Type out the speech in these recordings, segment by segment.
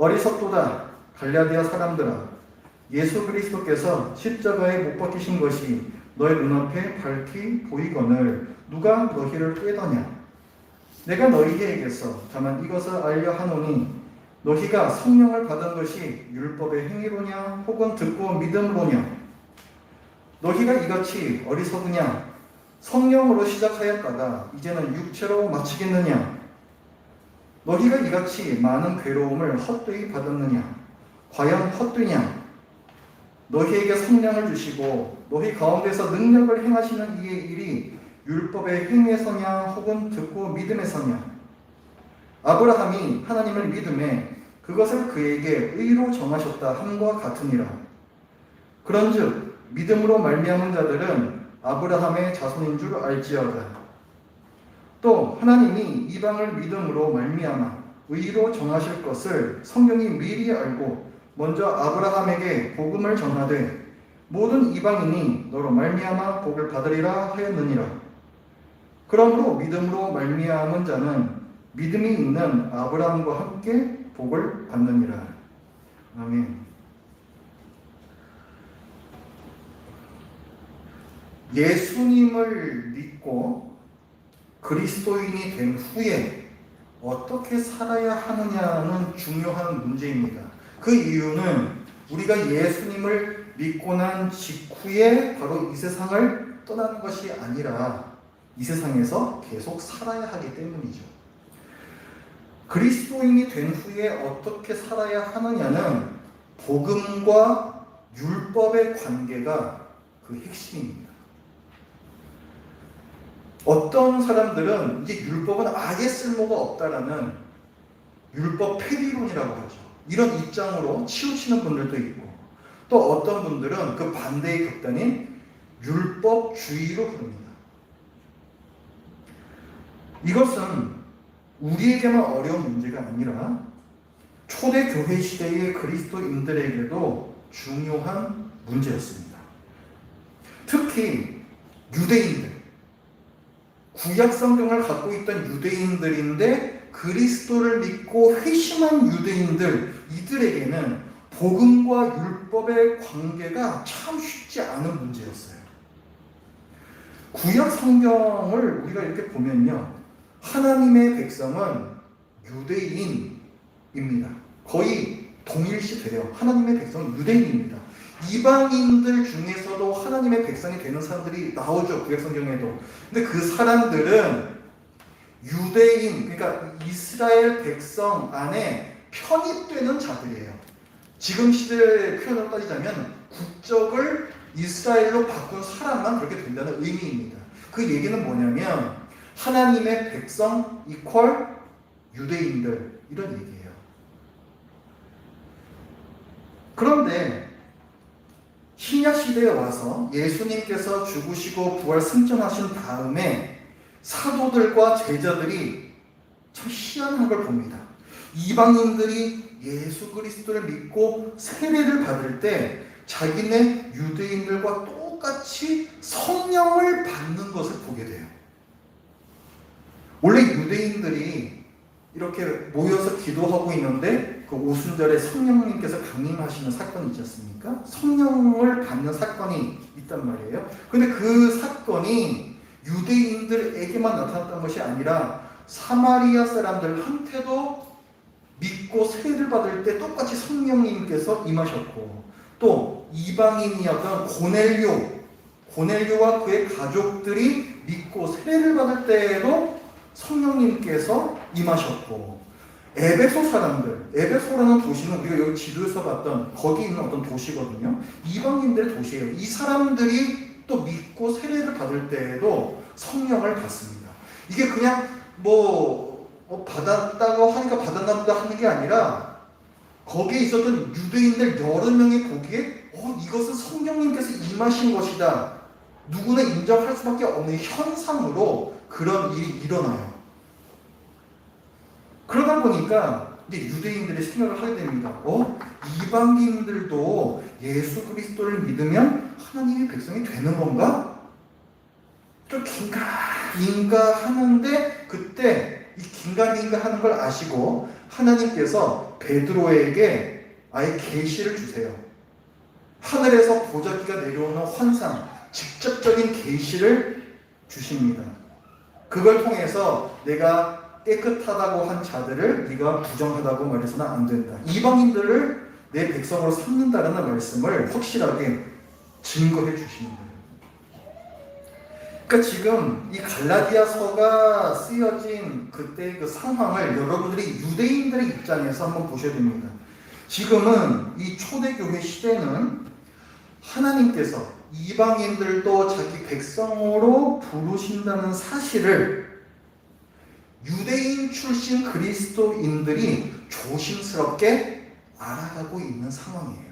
어리석도다 갈라디아 사람들아, 예수 그리스도께서 십자가에 못 박히신 것이 너희 눈앞에 밝히 보이거늘 누가 너희를 꾀더냐. 내가 너희에게 얘기했어. 다만 이것을 알려 하노니 너희가 성령을 받은 것이 율법의 행위로냐 혹은 듣고 믿음으로냐. 너희가 이같이 어리석으냐. 성령으로 시작하였다가 이제는 육체로 마치겠느냐. 너희가 이같이 많은 괴로움을 헛되이 받았느냐. 과연 헛되냐. 너희에게 성령을 주시고 너희 가운데서 능력을 행하시는 이의 일이 율법의 행위에서냐 혹은 듣고 믿음에서냐. 아브라함이 하나님을 믿음에 그것을 그에게 의로 정하셨다 함과 같으니라. 그런즉 믿음으로 말미암은 자들은 아브라함의 자손인 줄 알지어다. 또 하나님이 이방을 믿음으로 말미암아 의로 정하실 것을 성경이 미리 알고 먼저 아브라함에게 복음을 전하되 모든 이방인이 너로 말미암아 복을 받으리라 하였느니라. 그러므로 믿음으로 말미암은 자는 믿음이 있는 아브라함과 함께 복을 받느니라. 아멘. 예수님을 믿고 그리스도인이 된 후에 어떻게 살아야 하느냐는 중요한 문제입니다. 그 이유는 우리가 예수님을 믿고 난 직후에 바로 이 세상을 떠나는 것이 아니라 이 세상에서 계속 살아야 하기 때문이죠. 그리스도인이 된 후에 어떻게 살아야 하느냐는 복음과 율법의 관계가 그 핵심입니다. 어떤 사람들은 이제 율법은 아예 쓸모가 없다라는 율법 폐기론이라고 하죠. 이런 입장으로 치우치는 분들도 있고, 또 어떤 분들은 그 반대의 극단인 율법주의로 부릅니다. 이것은 우리에게만 어려운 문제가 아니라 초대교회 시대의 그리스도인들에게도 중요한 문제였습니다. 특히 유대인들, 구약 성경을 갖고 있던 유대인들인데 그리스도를 믿고 회심한 유대인들, 이들에게는 복음과 율법의 관계가 참 쉽지 않은 문제였어요. 구약 성경을 우리가 이렇게 보면요, 하나님의 백성은 유대인입니다. 거의 동일시돼요. 하나님의 백성은 유대인입니다. 이방인들 중에서도 하나님의 백성이 되는 사람들이 나오죠, 구약 성경에도. 근데 그 사람들은 유대인, 그러니까 이스라엘 백성 안에 편입되는 자들이에요. 지금 시대의 표현으로 따지자면 국적을 이스라엘로 바꾼 사람만 그렇게 된다는 의미입니다. 그 얘기는 뭐냐면 하나님의 백성 이퀄 유대인들, 이런 얘기예요. 그런데 신약 시대에 와서 예수님께서 죽으시고 부활 승천하신 다음에 사도들과 제자들이 참 희한한 걸 봅니다. 이방인들이 예수 그리스도를 믿고 세례를 받을 때 자기네 유대인들과 똑같이 성령을 받는 것을 보게 돼요. 원래 유대인들이 이렇게 모여서 기도하고 있는데 그 오순절에 성령님께서 강림하시는 사건이 있지 않습니까? 성령을 받는 사건이 있단 말이에요. 근데 그 사건이 유대인들에게만 나타났던 것이 아니라 사마리아 사람들한테도 믿고 세례를 받을 때 똑같이 성령님께서 임하셨고, 또 이방인이었던 고넬료와 그의 가족들이 믿고 세례를 받을 때에도 성령님께서 임하셨고, 에베소 사람들, 에베소라는 도시는 우리가 여기 지도에서 봤던 거기 있는 어떤 도시거든요. 이방인들의 도시예요. 이 사람들이 또 믿고 세례를 받을 때에도 성령을 받습니다. 이게 그냥 받았다고 하니까 받았나 보다 하는 게 아니라 거기에 있었던 유대인들 여러 명이 보기에 이것은 성령님께서 임하신 것이다, 누구나 인정할 수밖에 없는 현상으로 그런 일이 일어나요. 그러다 보니까 이제 유대인들이 생각을 하게 됩니다. 이방인들도 예수 그리스도를 믿으면 하나님의 백성이 되는 건가? 좀 긴가민가 하는데, 그때 이 긴가민가 하는 걸 아시고 하나님께서 베드로에게 아예 계시를 주세요. 하늘에서 보자기가 내려오는 환상, 직접적인 계시를 주십니다. 그걸 통해서 내가 깨끗하다고 한 자들을 네가 부정하다고 말해서는 안 된다. 이방인들을 내 백성으로 삼는다라는 말씀을 확실하게 증거해 주시는 거예요. 그러니까 지금 이 갈라디아서가 쓰여진 그때 그 상황을 여러분들이 유대인들의 입장에서 한번 보셔야 됩니다. 지금은 이 초대교회 시대는 하나님께서 이방인들도 자기 백성으로 부르신다는 사실을 유대인 출신 그리스도인들이 조심스럽게 알아가고 있는 상황이에요.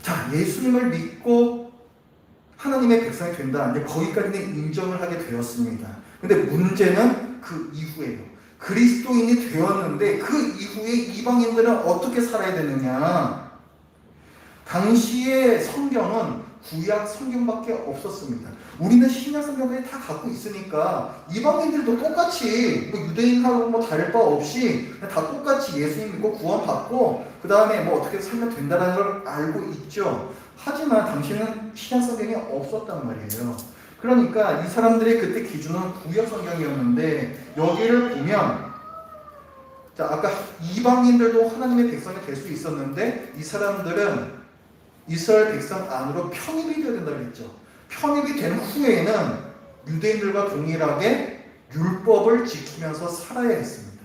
자, 예수님을 믿고 하나님의 백성이 된다. 이제 거기까지는 인정을 하게 되었습니다. 근데 문제는 그 이후에요. 그리스도인이 되었는데 그 이후에 이방인들은 어떻게 살아야 되느냐? 당시의 성경은 구약 성경밖에 없었습니다. 우리는 신약 성경까지 다 갖고 있으니까 이방인들도 똑같이 유대인하고 뭐 다를 바 없이 다 똑같이 예수님 믿고 구원받고 그 다음에 뭐 어떻게 살면 된다는 걸 알고 있죠. 하지만 당시에는 신약 성경이 없었단 말이에요. 그러니까 이 사람들의 그때 기준은 구약 성경이었는데 여기를 보면 자, 아까 이방인들도 하나님의 백성이 될 수 있었는데 이 사람들은 이스라엘 백성 안으로 편입이 되어야 된다고 했죠. 편입이 된 후에는 유대인들과 동일하게 율법을 지키면서 살아야 했습니다.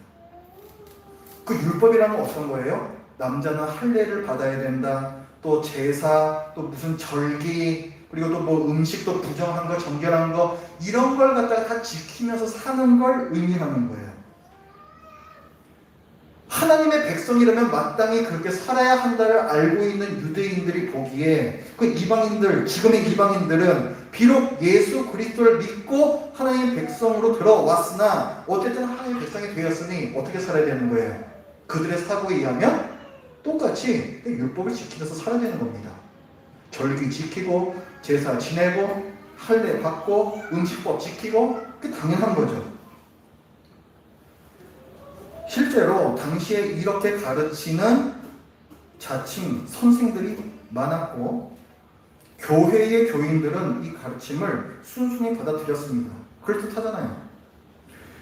그 율법이라는 건 어떤 거예요? 남자는 할례를 받아야 된다. 또 제사, 또 무슨 절기, 그리고 또 뭐 음식도 부정한 거, 정결한 거 이런 걸 갖다가 다 지키면서 사는 걸 의미하는 거예요. 하나님의 백성이라면 마땅히 그렇게 살아야 한다를 알고 있는 유대인들이 보기에 그 이방인들, 지금의 이방인들은 비록 예수 그리스도를 믿고 하나님의 백성으로 들어왔으나 어쨌든 하나님의 백성이 되었으니 어떻게 살아야 되는 거예요? 그들의 사고에 의하면 똑같이 율법을 지키면서 살아야 되는 겁니다. 절기 지키고 제사 지내고 할례 받고 음식법 지키고 그게 당연한 거죠. 실제로 당시에 이렇게 가르치는 자칭 선생들이 많았고 교회의 교인들은 이 가르침을 순순히 받아들였습니다. 그럴듯하잖아요.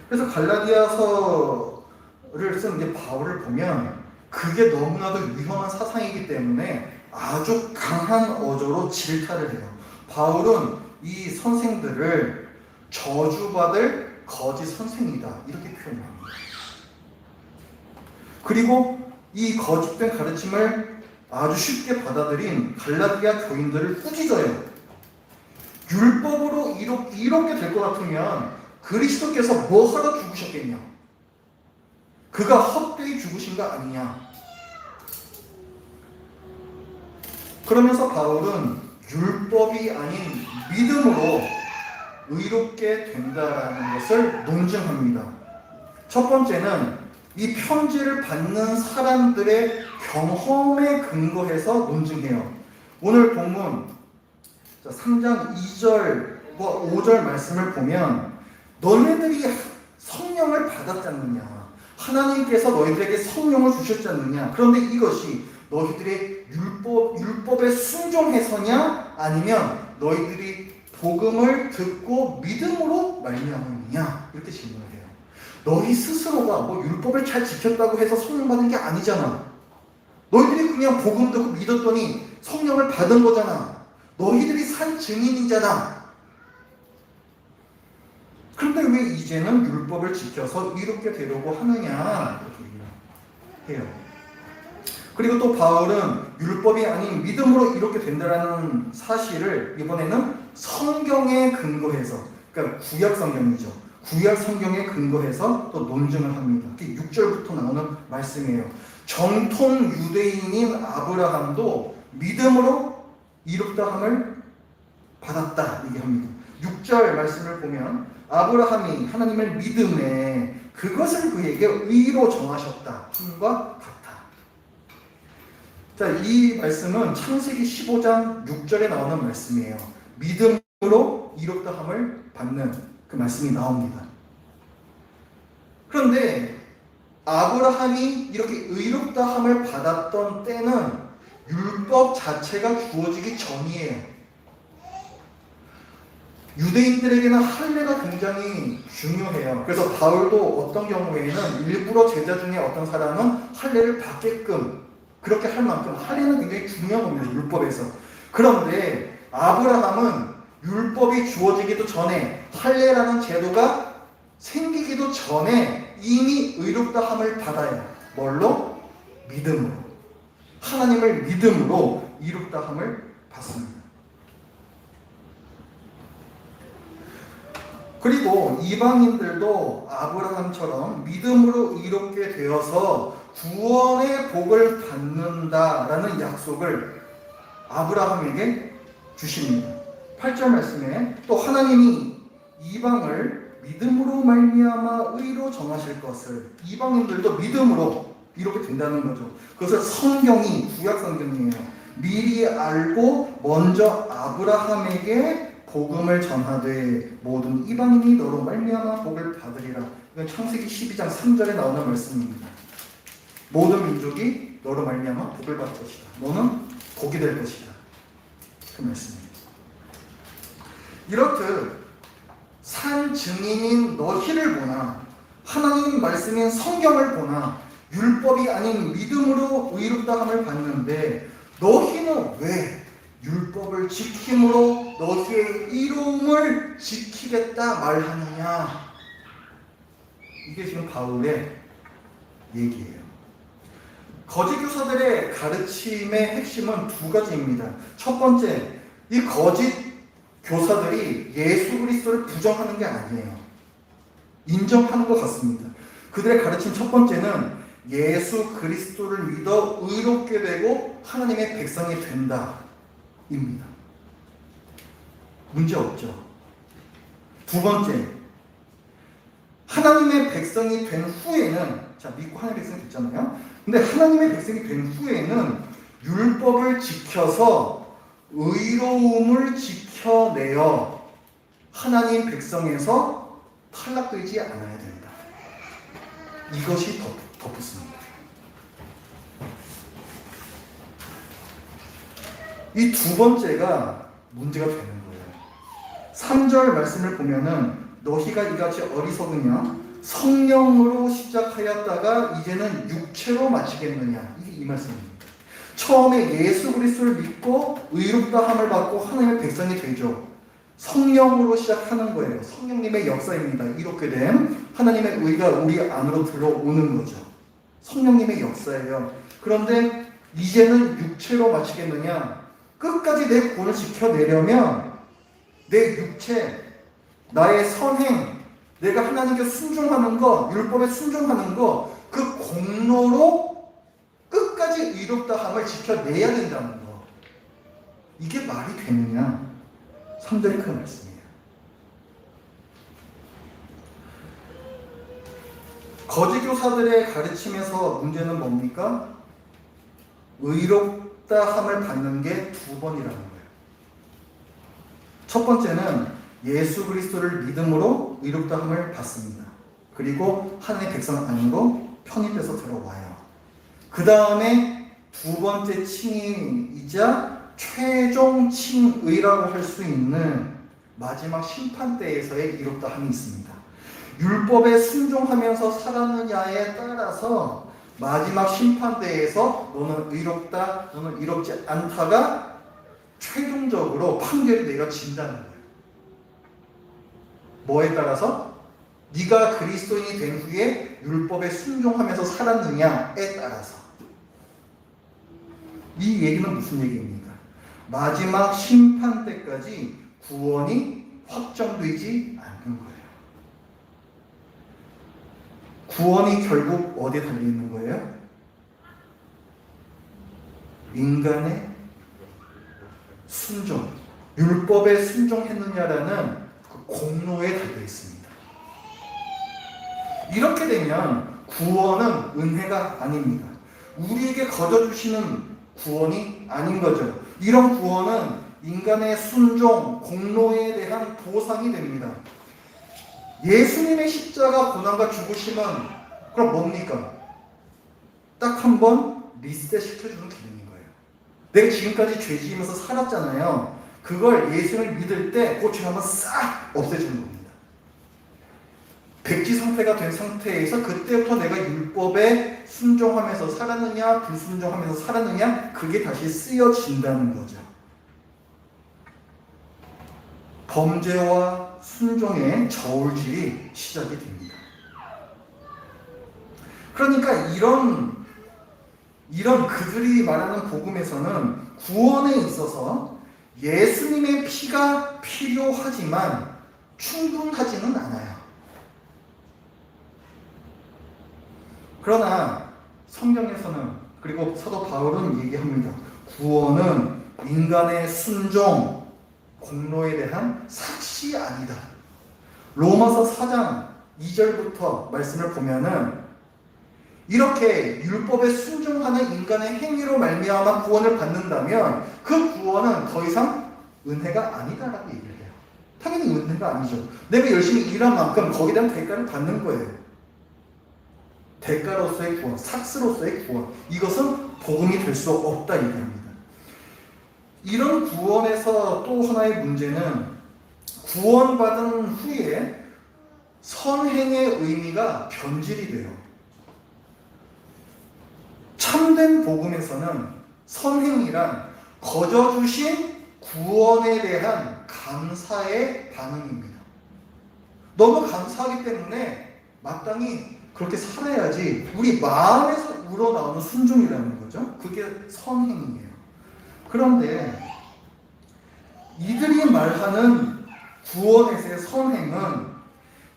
그래서 갈라디아서를 쓴 이제 바울을 보면 그게 너무나도 위험한 사상이기 때문에 아주 강한 어조로 질타를 해요. 바울은 이 선생들을 저주받을 거짓 선생이다 이렇게 표현합니다. 그리고 이 거짓된 가르침을 아주 쉽게 받아들인 갈라디아 교인들을 꾸짖어요. 율법으로 이렇게 될 것 같으면 그리스도께서 뭐 하러 죽으셨겠냐? 그가 헛되이 죽으신 거 아니냐? 그러면서 바울은 율법이 아닌 믿음으로 의롭게 된다라는 것을 논증합니다. 첫 번째는 이 편지를 받는 사람들의 경험에 근거해서 논증해요. 오늘 본문 3장 2절과 5절 말씀을 보면 너네들이 성령을 받았지 않느냐? 하나님께서 너희들에게 성령을 주셨지 않느냐? 그런데 이것이 너희들의 율법에 순종해서냐? 아니면 너희들이 복음을 듣고 믿음으로 말미암았느냐? 이렇게 질문을 해요. 너희 스스로가 뭐 율법을 잘 지켰다고 해서 성령 받은 게 아니잖아. 너희들이 그냥 복음 듣고 믿었더니 성령을 받은 거잖아. 너희들이 산 증인이잖아. 그런데 왜 이제는 율법을 지켜서 이렇게 되려고 하느냐? 이렇게 해요. 그리고 또 바울은 율법이 아닌 믿음으로 이렇게 된다는 사실을 이번에는 성경에 근거해서, 그러니까 구약 성경이죠. 구약 성경에 근거해서 또 논증을 합니다. 6절부터 나오는 말씀이에요. 정통 유대인인 아브라함도 믿음으로 이롭다함을 받았다 얘기합니다. 6절 말씀을 보면 아브라함이 하나님을 믿음에 그것을 그에게 의로 정하셨다 함과 같다. 자, 이 말씀은 창세기 15장 6절에 나오는 말씀이에요. 믿음으로 1 0 0 0 믿음으로 이롭다함을 받는 그 말씀이 나옵니다. 6절 말씀을 보면 아브라함이 하나님을 믿음에 그것을 그에게 의로 정하셨다 함과 같다. 자, 이 말씀은 창세기 15장 6절에 나오는 말씀이에요. 믿음으로 이롭다함을 받는 그 말씀이 나옵니다. 그런데 아브라함이 이렇게 의롭다함을 받았던 때는 율법 자체가 주어지기 전이에요. 유대인들에게는 할례가 굉장히 중요해요. 그래서 바울도 어떤 경우에는 일부러 제자 중에 어떤 사람은 할례를 받게끔 그렇게 할 만큼 할례는 굉장히 중요한 겁니다. 율법에서. 그런데 아브라함은 율법이 주어지기도 전에 할례라는 제도가 생기기도 전에 이미 의롭다함을 받아요. 뭘로? 믿음으로. 하나님을 믿음으로 의롭다함을 받습니다. 그리고 이방인들도 아브라함처럼 믿음으로 의롭게 되어서 구원의 복을 받는다라는 약속을 아브라함에게 주십니다. 8절 말씀에 또 하나님이 이방을 믿음으로 말미암아 의로 정하실 것을, 이방인들도 믿음으로 이렇게 된다는 거죠. 그것을 성경이, 구약 성경이에요, 미리 알고 먼저 아브라함에게 복음을 전하되 모든 이방인이 너로 말미암아 복을 받으리라. 이건 창세기 12장 3절에 나오는 말씀입니다. 모든 민족이 너로 말미암아 복을 받을 것이다. 너는 복이 될 것이다. 그 말씀입니다. 이렇듯 산 증인인 너희를 보나 하나님 말씀인 성경을 보나 율법이 아닌 믿음으로 의롭다함을 받는데 너희는 왜 율법을 지킴으로 너희의 이로움을 지키겠다 말하느냐. 이게 지금 바울의 얘기예요. 거짓 교사들의 가르침의 핵심은 두 가지입니다. 첫 번째, 이 거짓 교사들이 예수 그리스도를 부정하는 게 아니에요. 인정하는 것 같습니다. 그들의 가르침 첫 번째는 예수 그리스도를 믿어 의롭게 되고 하나님의 백성이 된다 입니다. 문제 없죠. 두 번째, 하나님의 백성이 된 후에는, 자, 믿고 하나님의 백성이 됐잖아요. 근데 하나님의 백성이 된 후에는 율법을 지켜서 의로움을 지켜내어 하나님 백성에서 탈락되지 않아야 된다. 이것이 덧붙습니다. 이 두 번째가 문제가 되는 거예요. 3절 말씀을 보면은 너희가 이같이 어리석으냐 성령으로 시작하였다가 이제는 육체로 마치겠느냐. 이게 이 말씀입니다. 처음에 예수 그리스도를 믿고 의롭다함을 받고 하나님의 백성이 되죠. 성령으로 시작하는 거예요. 성령님의 역사입니다. 이렇게 된 하나님의 의가 우리 안으로 들어오는 거죠. 성령님의 역사예요. 그런데 이제는 육체로 마치겠느냐. 끝까지 내 구원을 지켜내려면 내 육체, 나의 선행, 내가 하나님께 순종하는 거, 율법에 순종하는 거, 그 공로로 끝까지 의롭다함을 지켜내야 된다는 거. 이게 말이 되느냐? 3절이 그 말씀이에요. 거짓 교사들의 가르침에서 문제는 뭡니까? 의롭다함을 받는 게 두 번이라는 거예요. 첫 번째는 예수 그리스도를 믿음으로 의롭다함을 받습니다. 그리고 하나님의 백성 안으로 편입돼서 들어와요. 그 다음에 두 번째 칭의이자 최종 칭의라고 할 수 있는 마지막 심판대에서의 의롭다함이 있습니다. 율법에 순종하면서 살았느냐에 따라서 마지막 심판대에서 너는 의롭다, 너는 의롭지 않다가 최종적으로 판결이 내려진다는 거예요. 뭐에 따라서? 네가 그리스도인이 된 후에 율법에 순종하면서 살았느냐에 따라서. 이 얘기는 무슨 얘기입니까? 마지막 심판 때까지 구원이 확정되지 않는 거예요. 구원이 결국 어디에 달려있는 거예요? 인간의 순종, 율법에 순종했느냐라는 그 공로에 달려있습니다. 이렇게 되면 구원은 은혜가 아닙니다. 우리에게 거저주시는 구원이 아닌 거죠. 이런 구원은 인간의 순종, 공로에 대한 보상이 됩니다. 예수님의 십자가 고난과 죽으심은 그럼 뭡니까? 딱 한 번 리셋 시켜주는 기능인 거예요. 내가 지금까지 죄 지으면서 살았잖아요. 그걸 예수를 믿을 때 그 죄 한번 싹 없애주는 겁니다. 백지 상태가 된 상태에서 그때부터 내가 율법에 순종하면서 살았느냐 불순종하면서 살았느냐 그게 다시 쓰여진다는 거죠. 범죄와 순종의 저울질이 시작이 됩니다. 그러니까 이런 그들이 말하는 복음에서는 구원에 있어서 예수님의 피가 필요하지만 충분하지는 않아요. 그러나 성경에서는 그리고 사도 바울은 얘기합니다. 구원은 인간의 순종, 공로에 대한 삭시 아니다. 로마서 4장 2절부터 말씀을 보면은 이렇게 율법에 순종하는 인간의 행위로 말미암아 구원을 받는다면 그 구원은 더 이상 은혜가 아니다라고 얘기를 해요. 당연히 은혜가 아니죠. 내가 열심히 일한 만큼 거기에 대한 대가를 받는 거예요. 대가로서의 구원, 삭스로서의 구원. 이것은 복음이 될 수 없다 얘기합니다. 이런 구원에서 또 하나의 문제는 구원받은 후에 선행의 의미가 변질이 돼요. 참된 복음에서는 선행이란 거저주신 구원에 대한 감사의 반응입니다. 너무 감사하기 때문에 마땅히 그렇게 살아야지 우리 마음에서 우러나오는 순종이라는 거죠. 그게 선행이에요. 그런데 이들이 말하는 구원에서의 선행은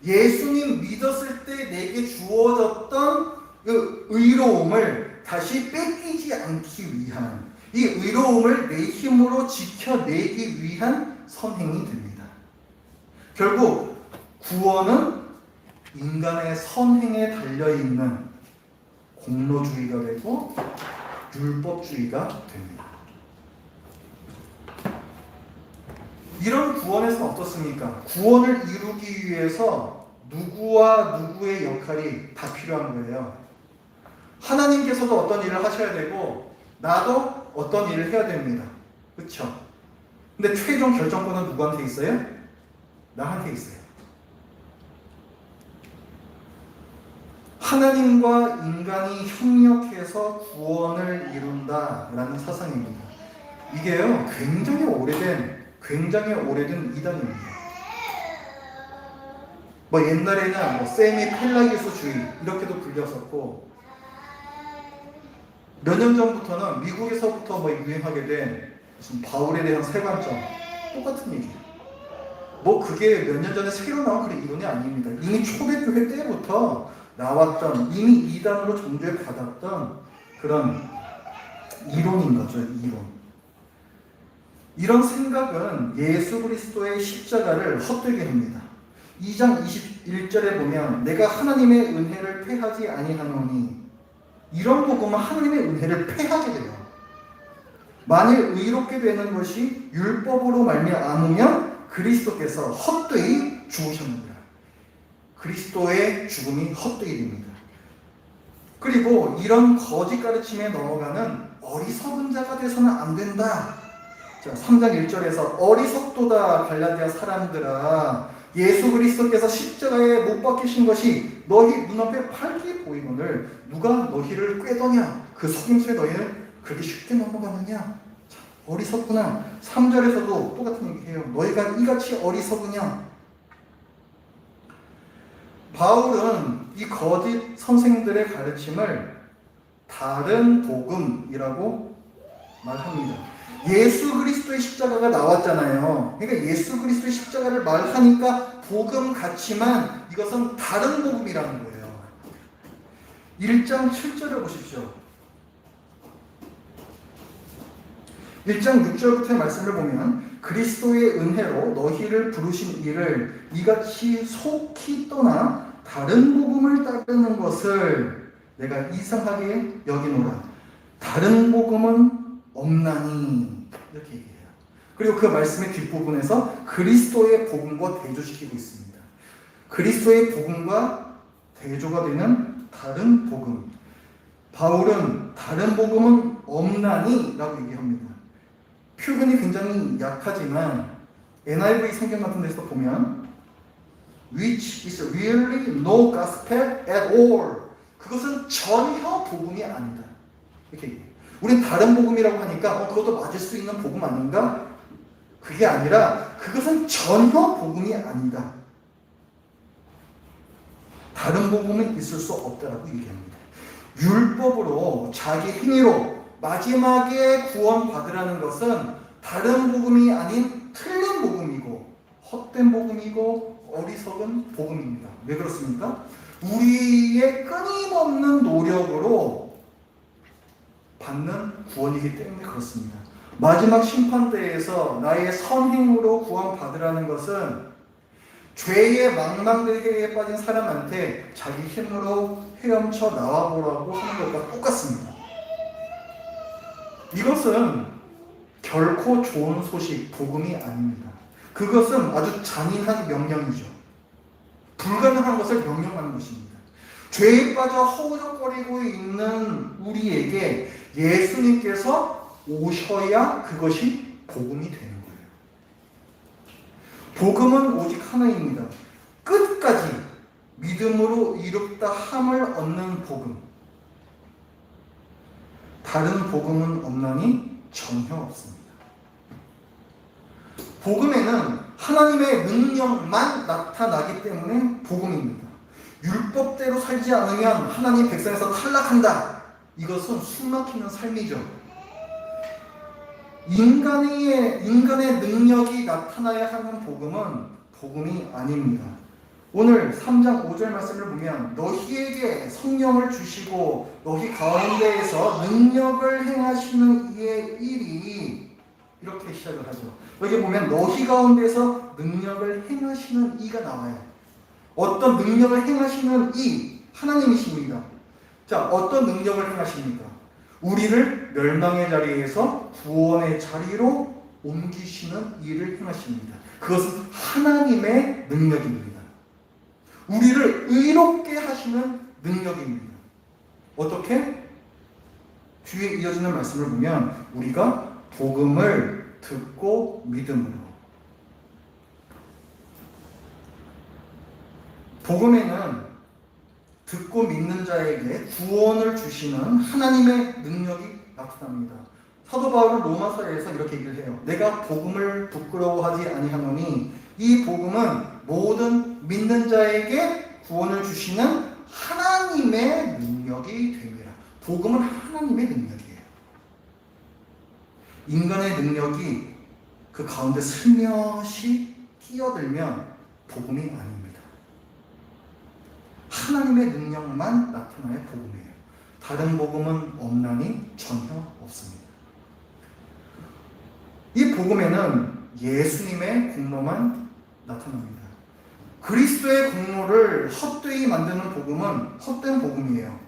예수님 믿었을 때 내게 주어졌던 그 의로움을 다시 뺏기지 않기 위한, 이 의로움을 내 힘으로 지켜내기 위한 선행이 됩니다. 결국 구원은 인간의 선행에 달려있는 공로주의가 되고 율법주의가 됩니다. 이런 구원에서는 어떻습니까? 구원을 이루기 위해서 누구와 누구의 역할이 다 필요한 거예요. 하나님께서도 어떤 일을 하셔야 되고 나도 어떤 일을 해야 됩니다. 그렇죠? 근데 최종 결정권은 누구한테 있어요? 나한테 있어요. 하나님과 인간이 협력해서 구원을 이룬다라는 사상입니다. 이게요, 굉장히 오래된 이단입니다. 옛날에는 세미 펠라기우스주의 이렇게도 불렸었고, 몇 년 전부터는 미국에서부터 유행하게 된 무슨 바울에 대한 세관점, 똑같은 얘기예요. 그게 몇 년 전에 새로 나온 그런 이론이 아닙니다. 이미 초대교회 때부터 나왔던, 이미 이단으로 정죄받았던 그런 이론인 거죠, 이론. 이런 생각은 예수 그리스도의 십자가를 헛되게 합니다. 2장 21절에 보면 내가 하나님의 은혜를 패하지 아니하노니, 이런 복음은 하나님의 은혜를 패하게 돼요. 만일 의롭게 되는 것이 율법으로 말미암으면 그리스도께서 헛되이 죽으셨느니라. 그리스도의 죽음이 헛되이 됩니다. 그리고 이런 거짓 가르침에 넘어가는 어리석은 자가 돼서는 안 된다. 자, 3장 1절에서 어리석도다 갈라디아 사람들아, 예수 그리스도께서 십자가에 못 박히신 것이 너희 눈앞에 밝게 보이거늘 누가 너희를 꾀더냐? 그 속임수에 너희는 그렇게 쉽게 넘어가느냐? 자, 어리석구나. 3절에서도 똑같은 얘기해요. 너희가 이같이 어리석으냐? 바울은 이 거짓 선생들의 가르침을 다른 복음이라고 말합니다. 예수 그리스도의 십자가가 나왔잖아요. 그러니까 예수 그리스도의 십자가를 말하니까 복음 같지만 이것은 다른 복음이라는 거예요. 1장 7절을 보십시오. 1장 6절부터의 말씀을 보면 그리스도의 은혜로 너희를 부르신 이를 이같이 속히 떠나 다른 복음을 따르는 것을 내가 이상하게 여기노라. 다른 복음은 없나니, 이렇게 얘기해요. 그리고 그 말씀의 뒷부분에서 그리스도의 복음과 대조시키고 있습니다. 그리스도의 복음과 대조가 되는 다른 복음. 바울은 다른 복음은 없나니? 라고 얘기합니다. 표현이 굉장히 약하지만 NIV 성경 같은 데서 보면 which is really no gospel at all. 그것은 전혀 복음이 아니다. 이렇게 얘기해요. 우린 다른 복음이라고 하니까 그것도 맞을 수 있는 복음 아닌가? 그게 아니라 그것은 전혀 복음이 아니다. 다른 복음은 있을 수 없다라고 얘기합니다. 율법으로 자기 행위로 마지막에 구원받으라는 것은 다른 복음이 아닌 틀린 복음이고 헛된 복음이고 어리석은 복음입니다. 왜 그렇습니까? 우리의 끊임없는 노력으로 받는 구원이기 때문에 그렇습니다. 마지막 심판대에서 나의 선행으로 구원받으라는 것은 죄의 망망대해에 빠진 사람한테 자기 힘으로 헤엄쳐 나와보라고 하는 것과 똑같습니다. 이것은 결코 좋은 소식, 복음이 아닙니다. 그것은 아주 잔인한 명령이죠. 불가능한 것을 명령하는 것입니다. 죄에 빠져 허우적거리고 있는 우리에게 예수님께서 오셔야 그것이 복음이 되는 거예요. 복음은 오직 하나입니다. 끝까지 믿음으로 이롭다 함을 얻는 복음. 다른 복음은 없나니? 전혀 없습니다. 복음에는 하나님의 능력만 나타나기 때문에 복음입니다. 율법대로 살지 않으면 하나님 백성에서 탈락한다. 이것은 숨막히는 삶이죠. 인간의 능력이 나타나야 하는 복음은 복음이 아닙니다. 오늘 3장 5절 말씀을 보면 너희에게 성령을 주시고 너희 가운데에서 능력을 행하시는 이의 일이 이렇게 시작을 하죠. 여기 보면 너희 가운데서 능력을 행하시는 이가 나와요. 어떤 능력을 행하시는 이 하나님이십니다. 자, 어떤 능력을 행하십니까? 우리를 멸망의 자리에서 구원의 자리로 옮기시는 일을 행하십니다. 그것은 하나님의 능력입니다. 우리를 의롭게 하시는 능력입니다. 어떻게? 뒤에 이어지는 말씀을 보면 우리가 복음을 듣고 믿음으로. 복음에는 듣고 믿는 자에게 구원을 주시는 하나님의 능력이 나타납니다. 사도 바울은 로마서에서 이렇게 얘기를 해요. 내가 복음을 부끄러워하지 아니하노니 이 복음은 모든 믿는 자에게 구원을 주시는 하나님의 능력이 됩니다. 복음은 하나님의 능력이에요. 인간의 능력이 그 가운데 슬며시 끼어들면 복음이 아닙니다. 하나님의 능력만 나타나야 복음이에요. 다른 복음은 없나니 전혀 없습니다. 이 복음에는 예수님의 공로만 나타납니다. 그리스도의 공로를 헛되이 만드는 복음은 헛된 복음이에요.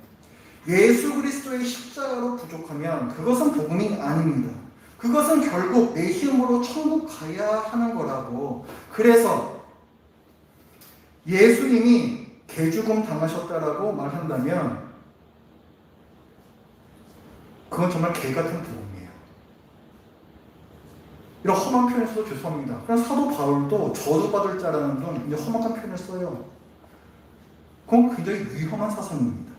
예수 그리스도의 십자가로 부족하면 그것은 복음이 아닙니다. 그것은 결국 내 힘으로 천국 가야 하는 거라고. 그래서 예수님이 개죽음 당하셨다라고 말한다면 그건 정말 개 같은 복음이에요. 이런 험한 표현을 써서 죄송합니다. 그냥 사도 바울도 저주받을 자라는 건 이제 험악한 표현을 써요. 그건 굉장히 위험한 사상입니다.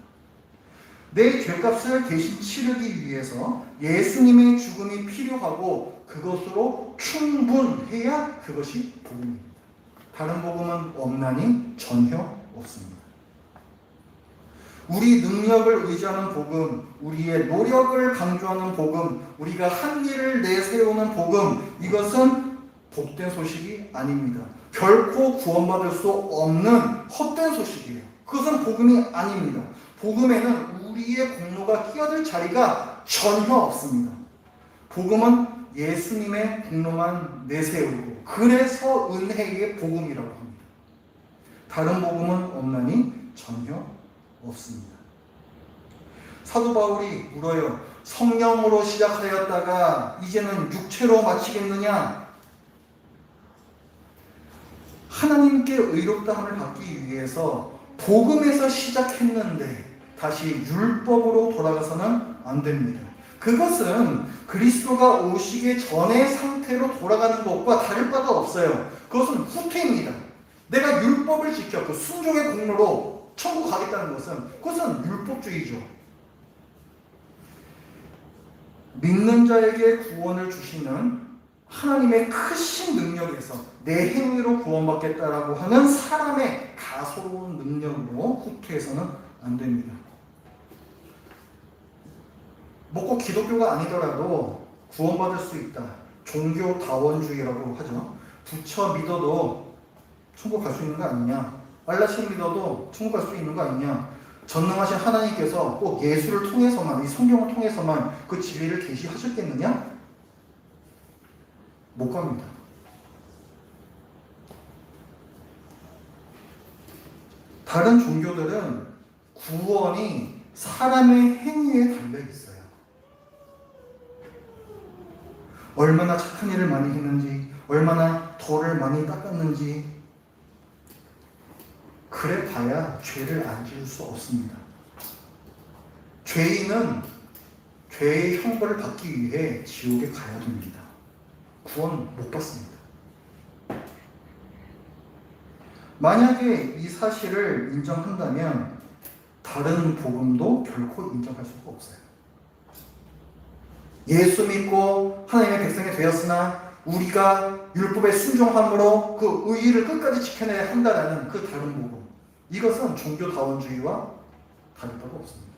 내 죄값을 대신 치르기 위해서 예수님의 죽음이 필요하고 그것으로 충분해야 그것이 복음입니다. 다른 복음은 없나니 전혀 없습니다. 우리 능력을 의지하는 복음, 우리의 노력을 강조하는 복음, 우리가 한 일을 내세우는 복음, 이것은 복된 소식이 아닙니다. 결코 구원받을 수 없는 헛된 소식이에요. 그것은 복음이 아닙니다. 복음에는 우리의 공로가 끼어들 자리가 전혀 없습니다. 복음은 예수님의 공로만 내세우고 그래서 은혜의 복음이라고 합니다. 다른 복음은 없나니 전혀 없습니다. 사도 바울이 물어요. 성령으로 시작하였다가 이제는 육체로 마치겠느냐? 하나님 하나님께 의롭다함을 받기 위해서 복음에서 시작했는데 다시 율법으로 돌아가서는 안 됩니다. 그것은 그리스도가 오시기 전의 상태로 돌아가는 것과 다를 바가 없어요. 그것은 후퇴입니다. 내가 율법을 지켜 그 순종의 공로로 천국 가겠다는 것은 그것은 율법주의죠. 믿는 자에게 구원을 주시는 하나님의 크신 능력에서 내 행위로 구원받겠다라고 하는 사람의 가소로운 능력으로 후퇴해서는 안 됩니다. 뭐 꼭 기독교가 아니더라도 구원받을 수 있다. 종교다원주의라고 하죠. 부처 믿어도 천국 갈 수 있는 거 아니냐. 알라신 믿어도 천국 갈 수 있는 거 아니냐. 전능하신 하나님께서 꼭 예수를 통해서만, 이 성경을 통해서만 그 진리를 계시하셨겠느냐? 못 갑니다. 다른 종교들은 구원이 사람의 행위에 달려 있어요. 얼마나 착한 일을 많이 했는지, 얼마나 돌을 많이 닦았는지, 그래 봐야 죄를 안 지을 수 없습니다. 죄인은 죄의 형벌을 받기 위해 지옥에 가야 됩니다. 구원 못 받습니다. 만약에 이 사실을 인정한다면 다른 복음도 결코 인정할 수가 없어요. 예수 믿고 하나님의 백성이 되었으나 우리가 율법에 순종함으로 그 의의를 끝까지 지켜내야 한다라는 그 다른 복음, 이것은 종교다원주의와 다를 바가 없습니다.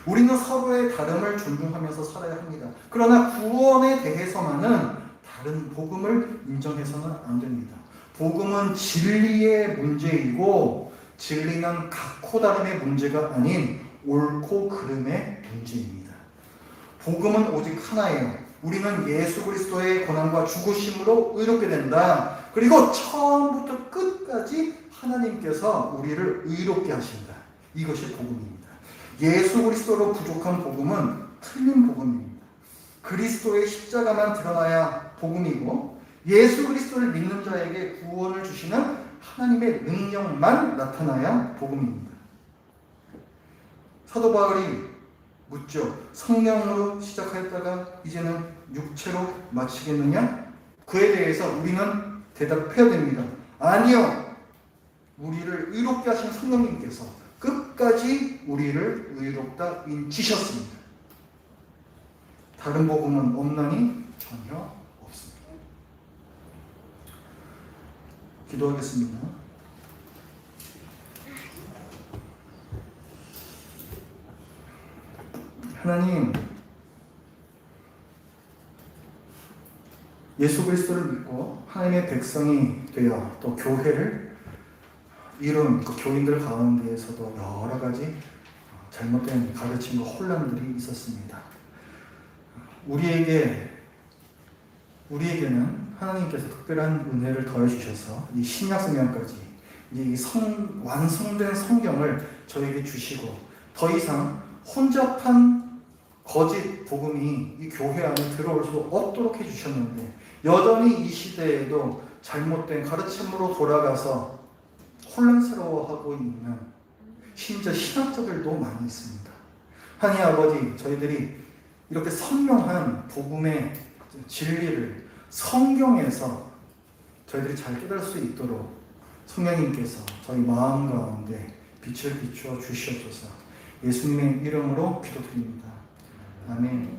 우리는 서로의 다름을 존중하면서 살아야 합니다. 그러나 구원에 대해서만은 다른 복음을 인정해서는 안 됩니다. 복음은 진리의 문제이고 진리는 각코 다름의 문제가 아닌 옳고 그름의 문제입니다. 복음은 오직 하나예요. 우리는 예수 그리스도의 고난과 죽으심으로 의롭게 된다. 그리고 처음부터 끝까지 하나님께서 우리를 의롭게 하신다. 이것이 복음입니다. 예수 그리스도로 부족한 복음은 틀린 복음입니다. 그리스도의 십자가만 드러나야 복음이고 예수 그리스도를 믿는 자에게 구원을 주시는 하나님의 능력만 나타나야 복음입니다. 사도 바울이 묻죠. 성령으로 시작하였다가 이제는 육체로 마치겠느냐? 그에 대해서 우리는 대답해야 됩니다. 아니요. 우리를 의롭게 하신 성령님께서 끝까지 우리를 의롭다 인치셨습니다. 다른 복음은 없나니 전혀 없습니다. 기도하겠습니다. 하나님, 예수 그리스도를 믿고 하나님의 백성이 되어 또 교회를 이룬 그 교인들 가운데에서도 여러 가지 잘못된 가르침과 혼란들이 있었습니다. 우리에게는 하나님께서 특별한 은혜를 더해주셔서 이 신약성경까지 이 완성된 성경을 저에게 주시고 더 이상 혼잡한 거짓 복음이 이 교회 안에 들어올 수 없도록 해주셨는데 여전히 이 시대에도 잘못된 가르침으로 돌아가서 혼란스러워하고 있는 심지어 신학자들도 많이 있습니다. 하나님 아버지, 저희들이 이렇게 선명한 복음의 진리를 성경에서 저희들이 잘 깨달을 수 있도록 성령님께서 저희 마음 가운데 빛을 비추어 주시옵소서. 예수님의 이름으로 기도드립니다. 아멘.